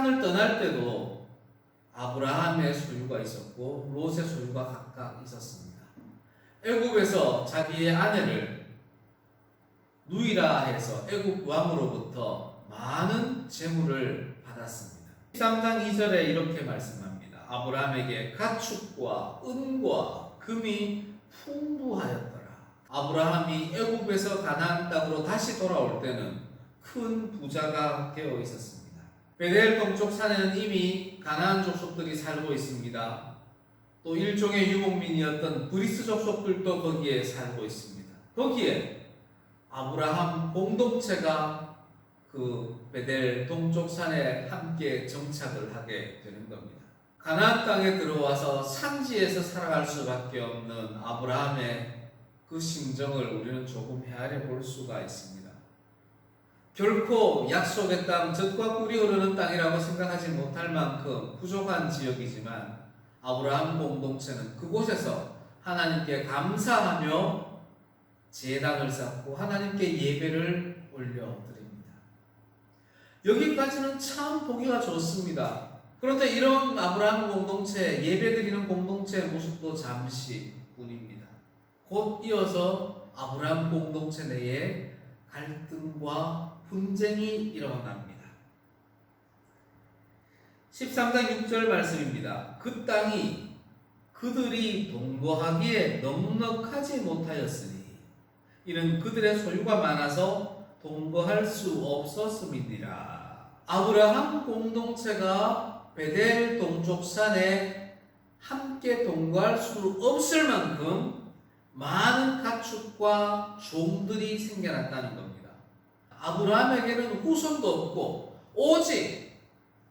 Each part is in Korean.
하란을 떠날 때도 아브라함의 소유가 있었고 롯의 소유가 각각 있었습니다. 애굽에서 자기의 아내를 누이라 해서 애굽 왕으로부터 많은 재물을 받았습니다. 13장 2절에 이렇게 말씀합니다. 아브라함에게 가축과 은과 금이 풍부하였더라. 아브라함이 애굽에서 가나안 땅으로 다시 돌아올 때는 큰 부자가 되어 있었습니다. 베델 동쪽 산에는 이미 가나안 족속들이 살고 있습니다. 또 일종의 유목민이었던 브리스 족속들도 거기에 살고 있습니다. 거기에 아브라함 공동체가 그 베델 동쪽 산에 함께 정착을 하게 되는 겁니다. 가나안 땅에 들어와서 산지에서 살아갈 수밖에 없는 아브라함의 그 심정을 우리는 조금 헤아려 볼 수가 있습니다. 결코 약속의 땅, 젖과 꿀이 흐르는 땅이라고 생각하지 못할 만큼 부족한 지역이지만 아브라함 공동체는 그곳에서 하나님께 감사하며 제단을 쌓고 하나님께 예배를 올려드립니다. 여기까지는 참 보기가 좋습니다. 그런데 이런 아브라함 공동체, 예배드리는 공동체의 모습도 잠시 뿐입니다. 곧 이어서 아브라함 공동체 내에 갈등과 분쟁이 일어납니다. 13장 6절 말씀입니다. 그 땅이 그들이 동거하기에 넉넉하지 못하였으니 이는 그들의 소유가 많아서 동거할 수 없었음이니라. 아브라함 공동체가 베델 동쪽 산에 함께 동거할 수 없을 만큼 많은 가축과 종들이 생겨났다는 겁니다. 아브라함에게는 후손도 없고 오직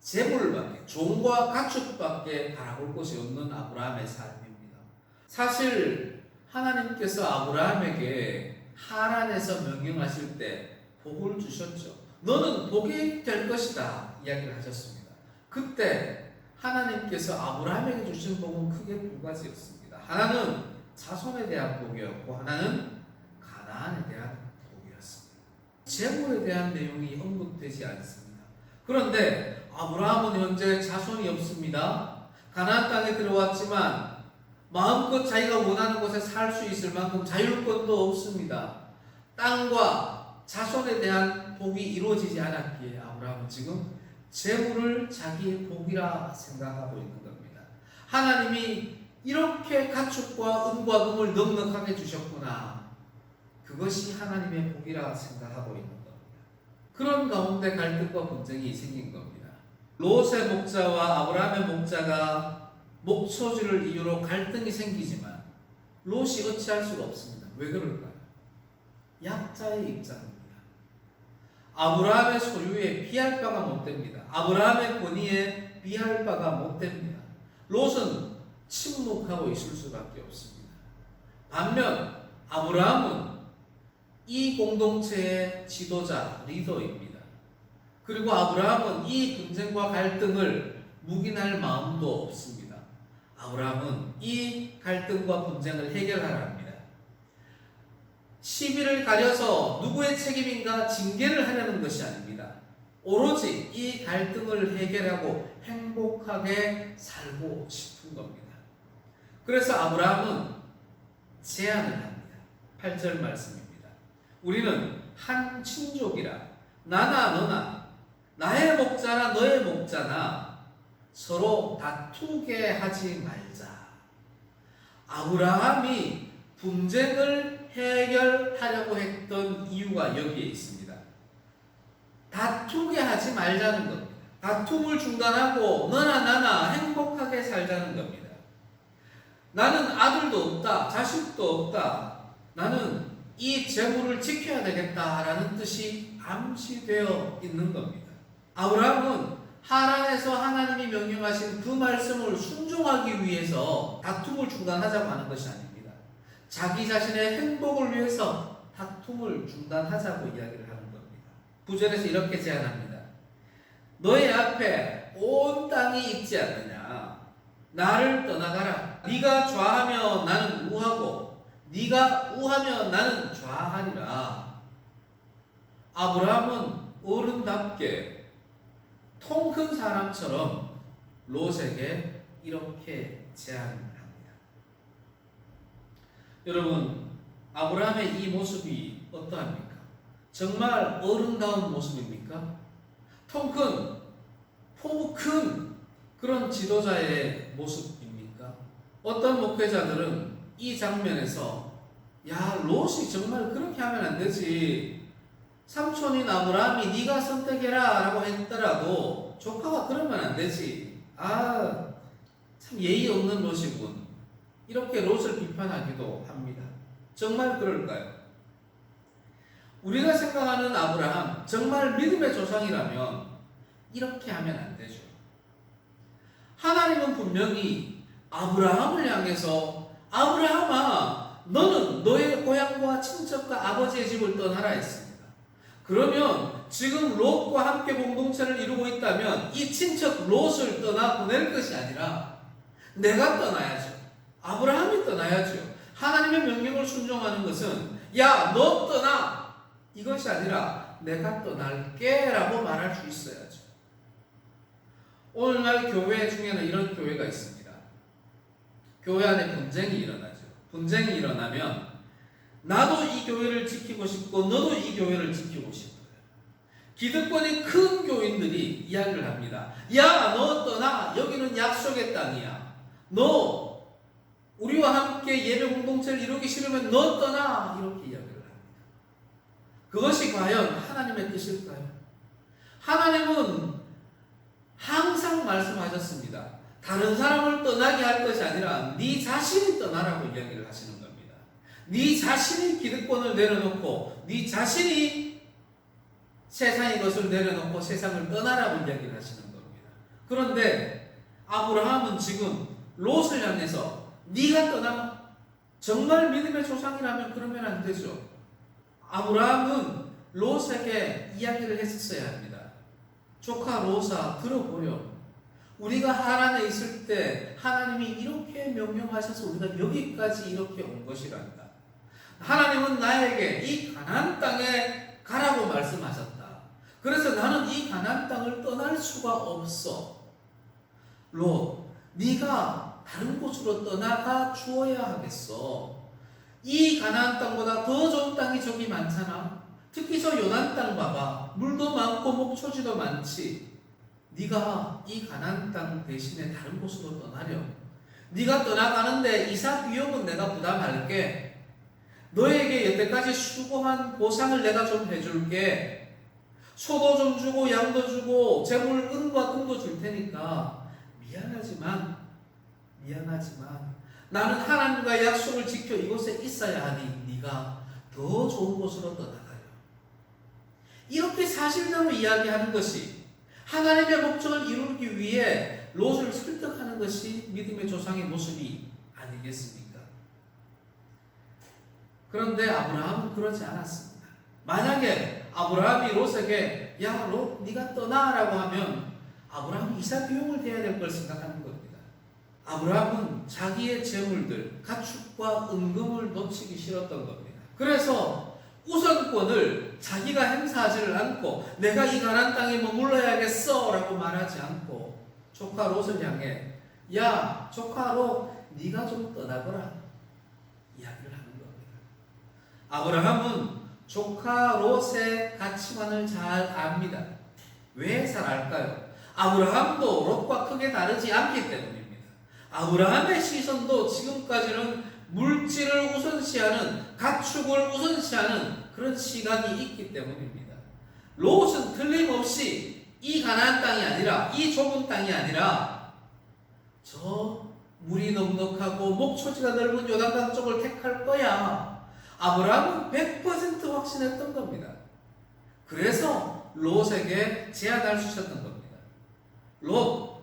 재물밖에, 종과 가축밖에 바라볼 것이 없는 아브라함의 삶입니다. 사실 하나님께서 아브라함에게 하란에서 명령하실 때 복을 주셨죠. 너는 복이 될 것이다 이야기를 하셨습니다. 그때 하나님께서 아브라함에게 주신 복은 크게 두 가지였습니다. 하나는 자손에 대한 복이었고 하나는 가나안에 대한 복이었습니다. 재물에 대한 내용이 언급되지 않습니다. 그런데 아브라함은 현재 자손이 없습니다. 가나안 땅에 들어왔지만 마음껏 자기가 원하는 곳에 살 수 있을 만큼 자율권도 없습니다. 땅과 자손에 대한 복이 이루어지지 않았기에 아브라함은 지금 재물을 자기의 복이라 생각하고 있는 겁니다. 하나님이 이렇게 가축과 은과 금을 넉넉하게 주셨구나. 그것이 하나님의 복이라 생각하고 있는 겁니다. 그런 가운데 갈등과 분쟁이 생긴 겁니다. 롯의 목자와 아브라함의 목자가 목소지를 이유로 갈등이 생기지만 롯이 어찌할 수가 없습니다. 왜 그럴까요? 약자의 입장입니다. 아브라함의 소유에 비할 바가 못 됩니다. 아브라함의 권위에 비할 바가 못 됩니다. 롯은 침묵하고 있을 수밖에 없습니다. 반면 아브라함은 이 공동체의 지도자, 리더입니다. 그리고 아브라함은 이 분쟁과 갈등을 묵인할 마음도 없습니다. 아브라함은 이 갈등과 분쟁을 해결하려 합니다. 시비를 가려서 누구의 책임인가 징계를 하려는 것이 아닙니다. 오로지 이 갈등을 해결하고 행복하게 살고 싶은 겁니다. 그래서 아브라함은 제안을 합니다. 8절 말씀입니다. 우리는 한 친족이라 나나 너나 나의 목자나 너의 목자나 서로 다투게 하지 말자. 아브라함이 분쟁을 해결하려고 했던 이유가 여기에 있습니다. 다투게 하지 말자는 겁니다. 다툼을 중단하고 너나 나나 행복하게 살자는 겁니다. 나는 아들도 없다, 자식도 없다. 나는 이 재물을 지켜야 되겠다라는 뜻이 암시되어 있는 겁니다. 아브라함은 하란에서 하나님이 명령하신 그 말씀을 순종하기 위해서 다툼을 중단하자고 하는 것이 아닙니다. 자기 자신의 행복을 위해서 다툼을 중단하자고 이야기를 하는 겁니다. 9절에서 이렇게 제안합니다. 너의 앞에 온 땅이 있지 않느냐. 나를 떠나가라. 네가 좌하면 나는 우하고 네가 우하면 나는 좌하리라. 아브라함은 어른답게 통 큰 사람처럼 롯에게 이렇게 제안을 합니다. 여러분, 아브라함의 이 모습이 어떠합니까? 정말 어른다운 모습입니까? 통 큰, 포부 큰 그런 지도자의 모습입니까? 어떤 목회자들은 이 장면에서 야, 롯이 정말 그렇게 하면 안 되지. 삼촌인 아브라함이 네가 선택해라 라고 했더라도 조카가 그러면 안 되지. 아, 참 예의 없는 롯이군. 이렇게 롯을 비판하기도 합니다. 정말 그럴까요? 우리가 생각하는 아브라함, 정말 믿음의 조상이라면 이렇게 하면 안 되죠. 하나님은 분명히 아브라함을 향해서 아브라함아, 너는 너의 고향과 친척과 아버지의 집을 떠나라 했습니다. 그러면 지금 롯과 함께 공동체를 이루고 있다면 이 친척 롯을 떠나 보낼 것이 아니라 내가 떠나야죠. 아브라함이 떠나야죠. 하나님의 명령을 순종하는 것은 야, 너 떠나! 이것이 아니라 내가 떠날게 라고 말할 수 있어야죠. 오늘날 교회 중에는 이런 교회가 있습니다. 교회 안에 분쟁이 일어나죠. 분쟁이 일어나면 나도 이 교회를 지키고 싶고 너도 이 교회를 지키고 싶어요. 기득권이 큰 교인들이 이야기를 합니다. 야, 너 떠나. 여기는 약속의 땅이야. 너 우리와 함께 예배 공동체를 이루기 싫으면 너 떠나. 이렇게 이야기를 합니다. 그것이 과연 하나님의 뜻일까요? 하나님은 항상 말씀하셨습니다. 다른 사람을 떠나게 할 것이 아니라 네 자신이 떠나라고 이야기를 하시는 겁니다. 네 자신이 기득권을 내려놓고 네 자신이 세상의 것을 내려놓고 세상을 떠나라고 이야기를 하시는 겁니다. 그런데 아브라함은 지금 롯을 향해서 네가 떠나. 정말 믿음의 조상이라면 그러면 안 되죠. 아브라함은 롯에게 이야기를 했었어야 합니다. 조카 롯아, 들어보렴. 우리가 하란에 있을 때 하나님이 이렇게 명령하셔서 우리가 여기까지 이렇게 온 것이란다. 하나님은 나에게 이 가나안 땅에 가라고 말씀하셨다. 그래서 나는 이 가나안 땅을 떠날 수가 없어. 롯, 네가 다른 곳으로 떠나가 주어야 하겠어. 이 가나안 땅보다 더 좋은 땅이 저기 많잖아. 특히 저 요단 땅 봐봐. 물도 많고 목초지도 많지. 네가 이 가나안 땅 대신에 다른 곳으로 떠나렴. 네가 떠나가는데 이사 비용은 내가 부담할게. 너에게 여태까지 수고한 보상을 내가 좀 해줄게. 소도 좀 주고 양도 주고 재물 은과 금도 줄 테니까 미안하지만 나는 하나님과 약속을 지켜 이곳에 있어야 하니 네가 더 좋은 곳으로 떠나가렴. 이렇게 사실대로 이야기하는 것이 하나님의 목적을 이루기 위해 롯을 설득하는 것이 믿음의 조상의 모습이 아니겠습니까? 그런데 아브라함은 그러지 않았습니다. 만약에 아브라함이 롯에게 야, 롯 네가 떠나라고 하면 아브라함이 이사 비용을 대야 될 걸 생각하는 겁니다. 아브라함은 자기의 재물들, 가축과 은금을 놓치기 싫었던 겁니다. 그래서 우선권을 자기가 행사하지를 않고 내가 이 가나안 땅에 머물러야겠어 라고 말하지 않고 조카 롯을 향해 야, 조카 롯 네가 좀 떠나거라 이야기를 하는 겁니다. 아브라함은 조카 롯의 가치관을 잘 압니다. 왜 잘 알까요? 아브라함도 롯과 크게 다르지 않기 때문입니다. 아브라함의 시선도 지금까지는 물질을 우선시하는, 가축을 우선시하는 그런 시각이 있기 때문입니다. 롯은 틀림없이 이 가나안 땅이 아니라, 이 좁은 땅이 아니라 저 물이 넉넉하고 목초지가 넓은 요단강 쪽을 택할 거야. 아브라함은 100% 확신했던 겁니다. 그래서 롯에게 제안할 수 있었던 겁니다. 롯,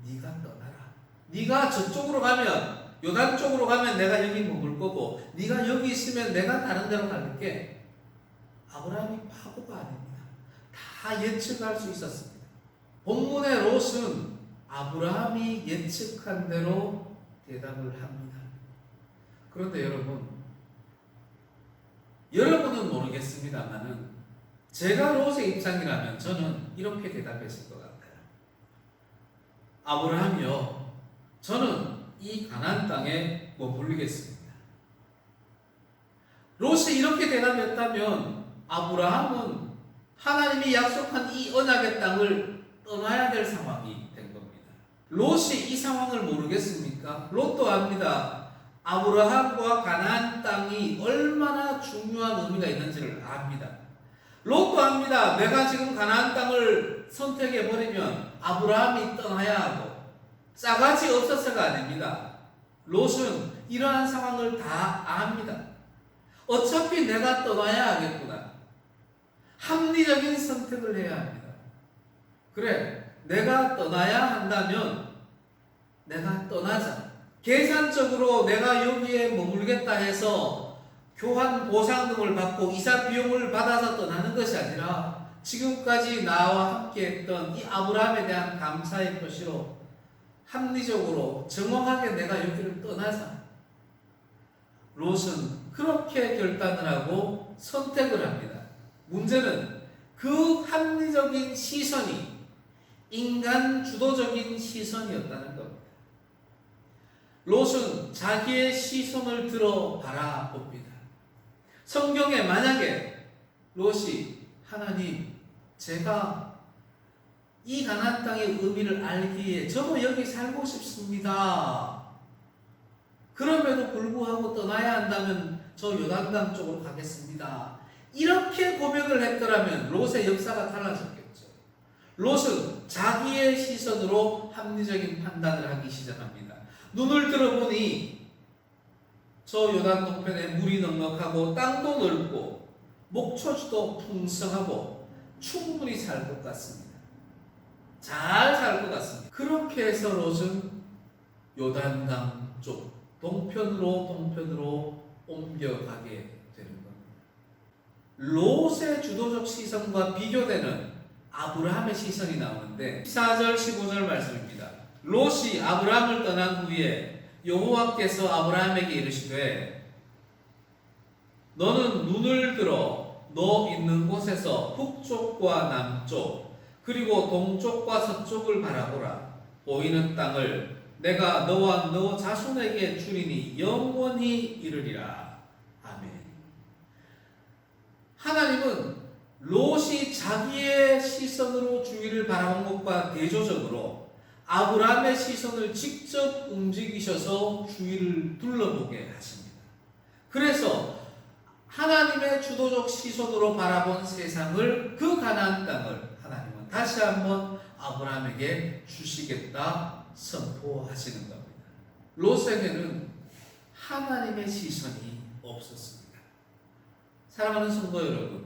네가 떠나라. 네가 저쪽으로 가면, 요단 쪽으로 가면 내가 여기 머물 거고 네가 여기 있으면 내가 다른 데로 갈게. 아브라함이 바보가 아닙니다. 다 예측할 수 있었습니다. 본문의 롯은 아브라함이 예측한 대로 대답을 합니다. 그런데 여러분은 모르겠습니다만은 제가 롯의 입장이라면 저는 이렇게 대답했을 것 같아요. 아브라함이여, 저는 이 가나안 땅에 머물리겠습니다. 롯이 이렇게 대답했다면 아브라함은 하나님이 약속한 이 언약의 땅을 떠나야 될 상황이 된 겁니다. 롯이 이 상황을 모르겠습니까? 롯도 압니다. 아브라함과 가나안 땅이 얼마나 중요한 의미가 있는지를 압니다. 롯도 압니다. 내가 지금 가나안 땅을 선택해버리면 아브라함이 떠나야 하고 싸가지 없어서가 아닙니다. 롯은 이러한 상황을 다 압니다. 어차피 내가 떠나야 하겠구나. 합리적인 선택을 해야 합니다. 그래, 내가 떠나야 한다면 내가 떠나자. 계산적으로 내가 여기에 머물겠다 해서 교환 보상 등을 받고 이사 비용을 받아서 떠나는 것이 아니라 지금까지 나와 함께 했던 이 아브라함에 대한 감사의 표시로 합리적으로 정확하게 내가 여기를 떠나자. 롯은 그렇게 결단을 하고 선택을 합니다. 문제는 그 합리적인 시선이 인간 주도적인 시선이었다는 겁니다. 롯은 자기의 시선을 들어 바라봅니다. 성경에 만약에 롯이 하나님, 제가 이 가나안 땅의 의미를 알기에 저도 여기 살고 싶습니다. 그럼에도 불구하고 떠나야 한다면 저 요단강 쪽으로 가겠습니다. 이렇게 고백을 했더라면 롯의 역사가 달라졌겠죠. 롯은 자기의 시선으로 합리적인 판단을 하기 시작합니다. 눈을 들어보니 저 요단 동편에 물이 넉넉하고 땅도 넓고 목초지도 풍성하고 충분히 살 것 같습니다. 잘 살 것 같습니다. 그렇게 해서 롯은 요단강 쪽 동편으로 옮겨가게 되는 겁니다. 롯의 주도적 시선과 비교되는 아브라함의 시선이 나오는데 14절 15절 말씀입니다. 롯이 아브라함을 떠난 후에 여호와께서 아브라함에게 이르시되 너는 눈을 들어 너 있는 곳에서 북쪽과 남쪽 그리고 동쪽과 서쪽을 바라보라. 보이는 땅을 내가 너와 너 자손에게 주리니 영원히 이르리라. 아멘. 하나님은 롯이 자기의 시선으로 주위를 바라본 것과 대조적으로 아브라함의 시선을 직접 움직이셔서 주위를 둘러보게 하십니다. 그래서 하나님의 주도적 시선으로 바라본 세상을, 그 가나안 땅을 하나님은 다시 한번 아브라함에게 주시겠다 선포하시는 겁니다. 롯에게는 하나님의 시선이 없었습니다. 사랑하는 성도 여러분,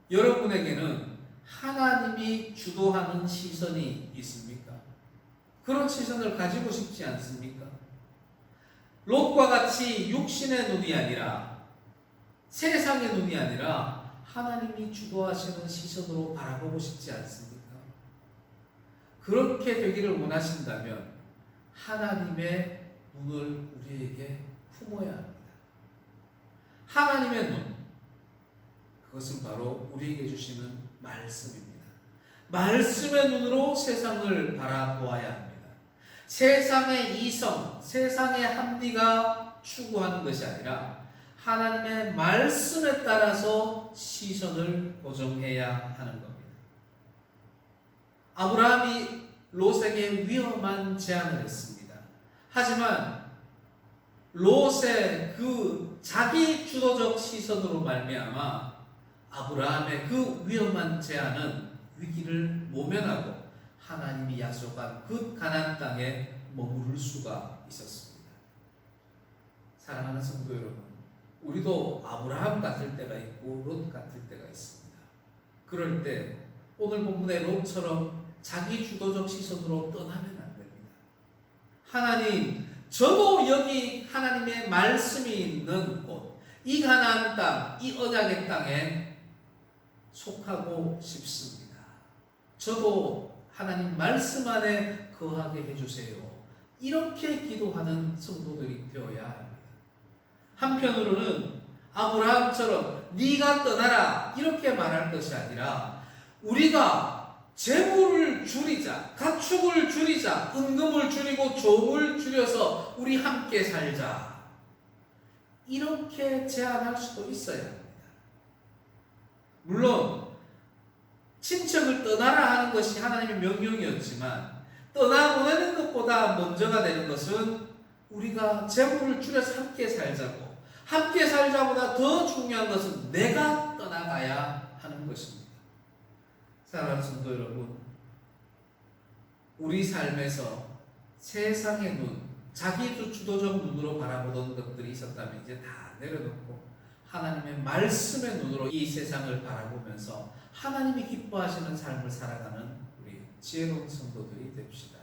여러분에게는 하나님이 주도하는 시선이 있습니까? 그런 시선을 가지고 싶지 않습니까? 롯과 같이 육신의 눈이 아니라 세상의 눈이 아니라 하나님이 주도하시는 시선으로 바라보고 싶지 않습니까? 그렇게 되기를 원하신다면 하나님의 눈을 우리에게 품어야 합니다. 하나님의 눈, 그것은 바로 우리에게 주시는 말씀입니다. 말씀의 눈으로 세상을 바라보아야 합니다. 세상의 이성, 세상의 합리가 추구하는 것이 아니라 하나님의 말씀에 따라서 시선을 고정해야 하는 겁니다. 아브라함이 롯에게 위험한 제안을 했습니다. 하지만 롯의 그 자기 주도적 시선으로 말미암아 아브라함의 그 위험한 제안은 위기를 모면하고 하나님이 약속한 그 가나안 땅에 머무를 수가 있었습니다. 사랑하는 성도 여러분, 우리도 아브라함 같을 때가 있고 롯 같을 때가 있습니다. 그럴 때 오늘 본문의 롯처럼 자기 주도적 시선으로 떠나면 안 됩니다. 하나님, 저도 여기 하나님의 말씀이 있는 곳, 이 가나안 땅, 이 언약의 땅에 속하고 싶습니다. 저도 하나님 말씀 안에 거하게 해주세요. 이렇게 기도하는 성도들이 되어야 합니다. 한편으로는 아브라함처럼 네가 떠나라 이렇게 말할 것이 아니라 우리가 재물을 줄이자, 가축을 줄이자, 은금을 줄이고 종을 줄여서 우리 함께 살자. 이렇게 제안할 수도 있어야 합니다. 물론 친척을 떠나라 하는 것이 하나님의 명령이었지만 떠나보내는 것보다 먼저가 되는 것은 우리가 재물을 줄여서 함께 살자고, 함께 살자보다 더 중요한 것은 내가 떠나가야 하는 것입니다. 사랑하는 성도 여러분, 우리 삶에서 세상의 눈, 자기 주도적 눈으로 바라보던 것들이 있었다면 이제 다 내려놓고 하나님의 말씀의 눈으로 이 세상을 바라보면서 하나님이 기뻐하시는 삶을 살아가는 우리 지혜로운 성도들이 됩시다.